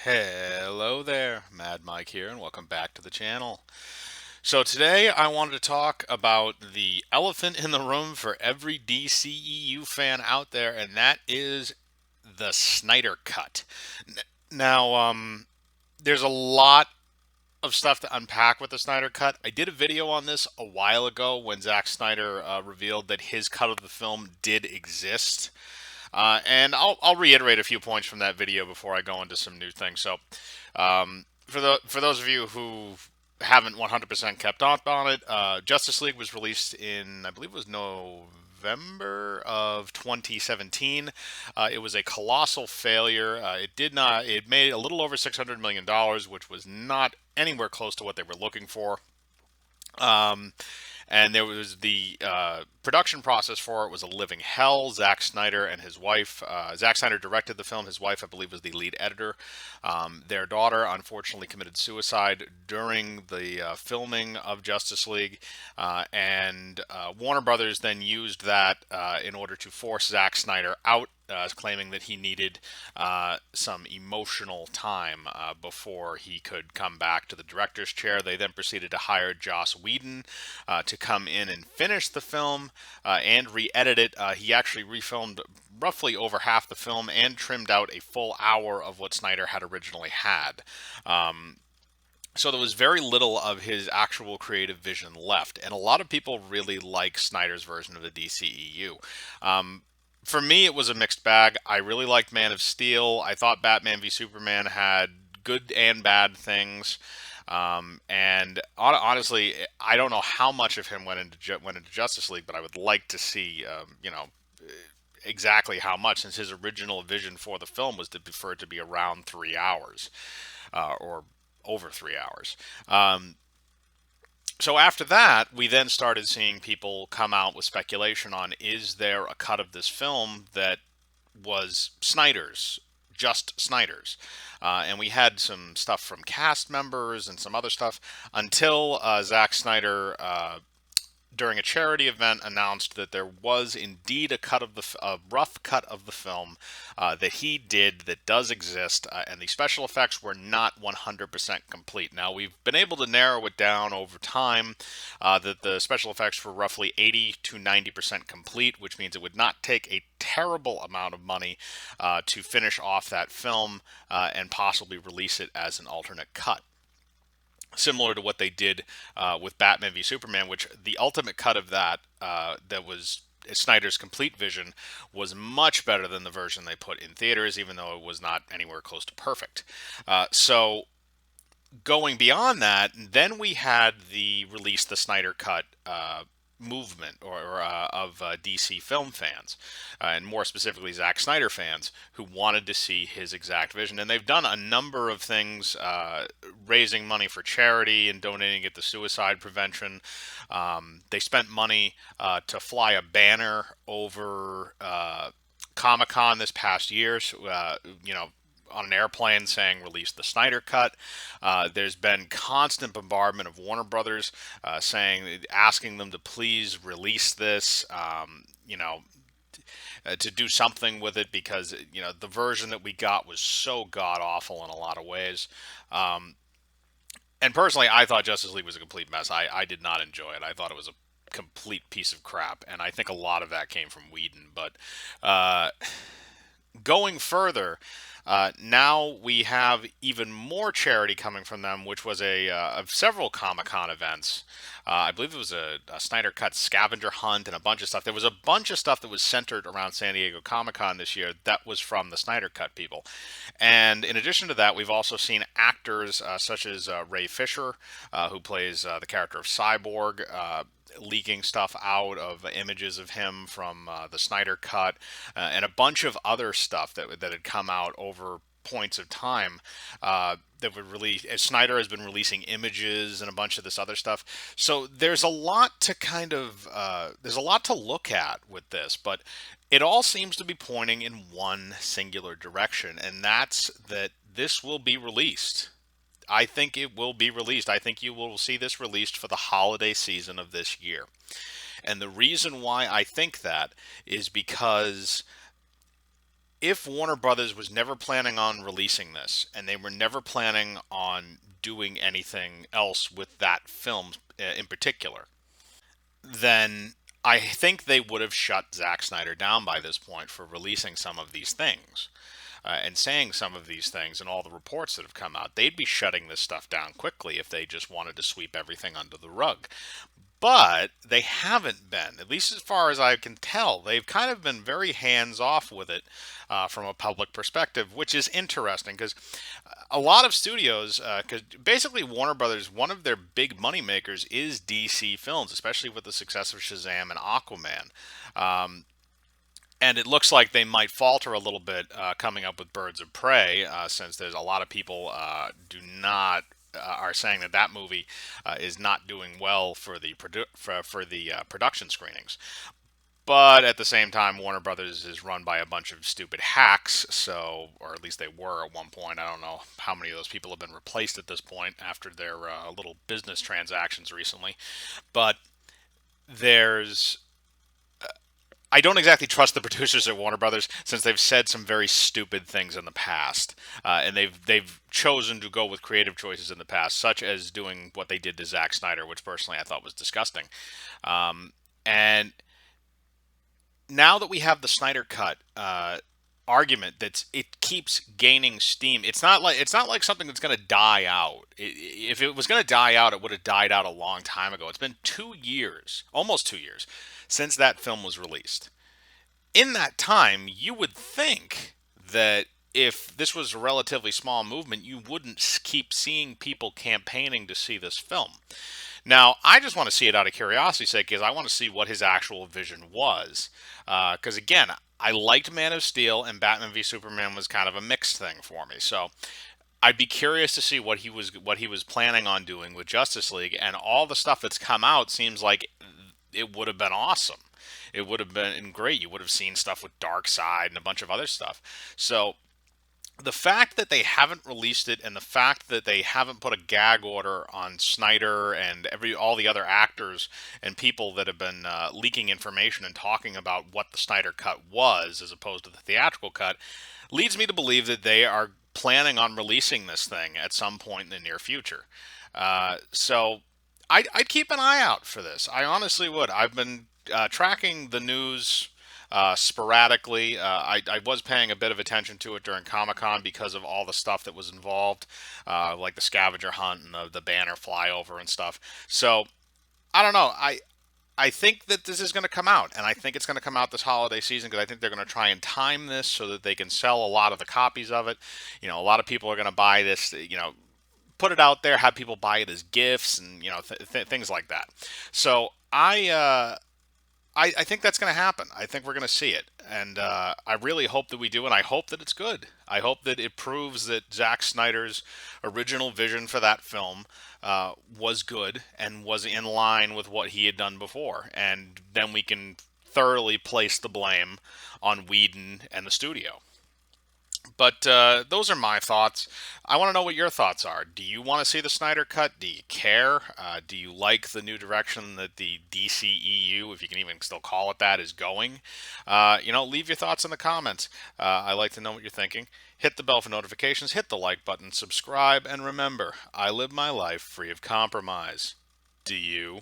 Hello there, Mad Mike here, and welcome back to the channel. So today I wanted to talk about the elephant in the room for every DCEU fan out there, and that is the Snyder Cut. Now, there's a lot of stuff to unpack with the Snyder Cut. I did a video on this a while ago when Zack Snyder revealed that his cut of the film did exist. And I'll reiterate a few points from that video before I go into some new things. So, for those of you who haven't 100% kept up on it, Justice League was released in, I believe it was November of 2017. It was a colossal failure. It made a little over $600 million, which was not anywhere close to what they were looking for. Um, and there was the production process for it was a living hell. Zack Snyder and his wife. Zack Snyder directed the film. His wife, I believe, was the lead editor. Their daughter, unfortunately, committed suicide during the filming of Justice League, and Warner Brothers then used that in order to force Zack Snyder out, claiming that he needed some emotional time before he could come back to the director's chair. They then proceeded to hire Joss Whedon to come in and finish the film and re-edit it. He actually refilmed roughly over half the film and trimmed out a full hour of what Snyder had originally had. So there was very little of his actual creative vision left, and a lot of people really like Snyder's version of the DCEU. For me, it was a mixed bag. I really liked Man of Steel. I thought Batman v Superman had good and bad things. And honestly, I don't know how much of him went into Justice League, but I would like to see, exactly how much, since his original vision for the film was for it to be around 3 hours, or over 3 hours. So after that, we then started seeing people come out with speculation on, is there a cut of this film that was Snyder's, just Snyder's? And we had some stuff from cast members and some other stuff until Zack Snyder, during a charity event, announced that there was indeed a rough cut of the film that he did that does exist, and the special effects were not 100% complete. Now, we've been able to narrow it down over time, that the special effects were roughly 80 to 90% complete, which means it would not take a terrible amount of money to finish off that film and possibly release it as an alternate cut, similar to what they did with Batman v Superman, which the ultimate cut of that was Snyder's complete vision, was much better than the version they put in theaters, even though it was not anywhere close to perfect. So going beyond that, then we had the Snyder cut movement, of DC film fans, and more specifically Zack Snyder fans, who wanted to see his exact vision. And they've done a number of things, raising money for charity and donating it to suicide prevention. They spent money to fly a banner over Comic-Con this past year, on an airplane saying release the Snyder Cut. There's been constant bombardment of Warner Brothers asking them to please release this, to do something with it, because the version that we got was so god awful in a lot of ways. And personally, I thought Justice League was a complete mess. I did not enjoy it. I thought it was a complete piece of crap, and I think a lot of that came from Whedon. But going further, now we have even more charity coming from them, which was of several Comic-Con events. I believe it was a Snyder Cut scavenger hunt and a bunch of stuff. There was a bunch of stuff that was centered around San Diego Comic-Con this year that was from the Snyder Cut people. And in addition to that, we've also seen actors such as Ray Fisher, who plays the character of Cyborg, leaking stuff out of images of him from the Snyder Cut, and a bunch of other stuff that had come out over points of time, that would release. Snyder has been releasing images and a bunch of this other stuff. So there's a lot to there's a lot to look at with this, but it all seems to be pointing in one singular direction, and that's that this will be released. I think it will be released. I think you will see this released for the holiday season of this year. And the reason why I think that is because if Warner Brothers was never planning on releasing this, and they were never planning on doing anything else with that film in particular, then I think they would have shut Zack Snyder down by this point for releasing some of these things and saying some of these things and all the reports that have come out. They'd be shutting this stuff down quickly if they just wanted to sweep everything under the rug. But they haven't been, at least as far as I can tell. They've kind of been very hands off with it from a public perspective, which is interesting because a lot of studios, because basically Warner Brothers, one of their big money makers is DC films, especially with the success of Shazam and Aquaman. Um, and it looks like they might falter a little bit coming up with Birds of Prey, since there's a lot of people do not are saying that that movie is not doing well for the production screenings. But at the same time, Warner Brothers is run by a bunch of stupid hacks, so, or at least they were at one point. I don't know how many of those people have been replaced at this point after their little business transactions recently. But there's I don't exactly trust the producers at Warner Brothers since they've said some very stupid things in the past, and they've chosen to go with creative choices in the past, such as doing what they did to Zack Snyder, which personally I thought was disgusting. And now that we have the Snyder Cut argument, that it keeps gaining steam. It's not like something that's going to die out. If it was going to die out, it would have died out a long time ago. It's been 2 years, almost 2 years, since that film was released. In that time, you would think that if this was a relatively small movement, you wouldn't keep seeing people campaigning to see this film. Now, I just want to see it out of curiosity's sake because I want to see what his actual vision was. Because again, I liked Man of Steel, and Batman v Superman was kind of a mixed thing for me. So I'd be curious to see what he was planning on doing with Justice League, and all the stuff that's come out seems like it would have been awesome. It would have been great. You would have seen stuff with Darkseid and a bunch of other stuff. So the fact that they haven't released it, and the fact that they haven't put a gag order on Snyder and all the other actors and people that have been leaking information and talking about what the Snyder cut was as opposed to the theatrical cut leads me to believe that they are planning on releasing this thing at some point in the near future. So I'd keep an eye out for this. I honestly would. I've been tracking the news sporadically. I was paying a bit of attention to it during Comic Con because of all the stuff that was involved, like the scavenger hunt and the banner flyover and stuff. So I don't know. I think that this is going to come out, and I think it's going to come out this holiday season because I think they're going to try and time this so that they can sell a lot of the copies of it. A lot of people are going to buy this. Put it out there, have people buy it as gifts, and things like that. So I think that's going to happen. I think we're going to see it. And I really hope that we do, and I hope that it's good. I hope that it proves that Zack Snyder's original vision for that film was good and was in line with what he had done before. And then we can thoroughly place the blame on Whedon and the studio. But those are my thoughts. I want to know what your thoughts are. Do you want to see the Snyder Cut? Do you care? Do you like the new direction that the DCEU, if you can even still call it that, is going? Leave your thoughts in the comments. I like to know what you're thinking. Hit the bell for notifications, hit the like button, subscribe, and remember, I live my life free of compromise. Do you?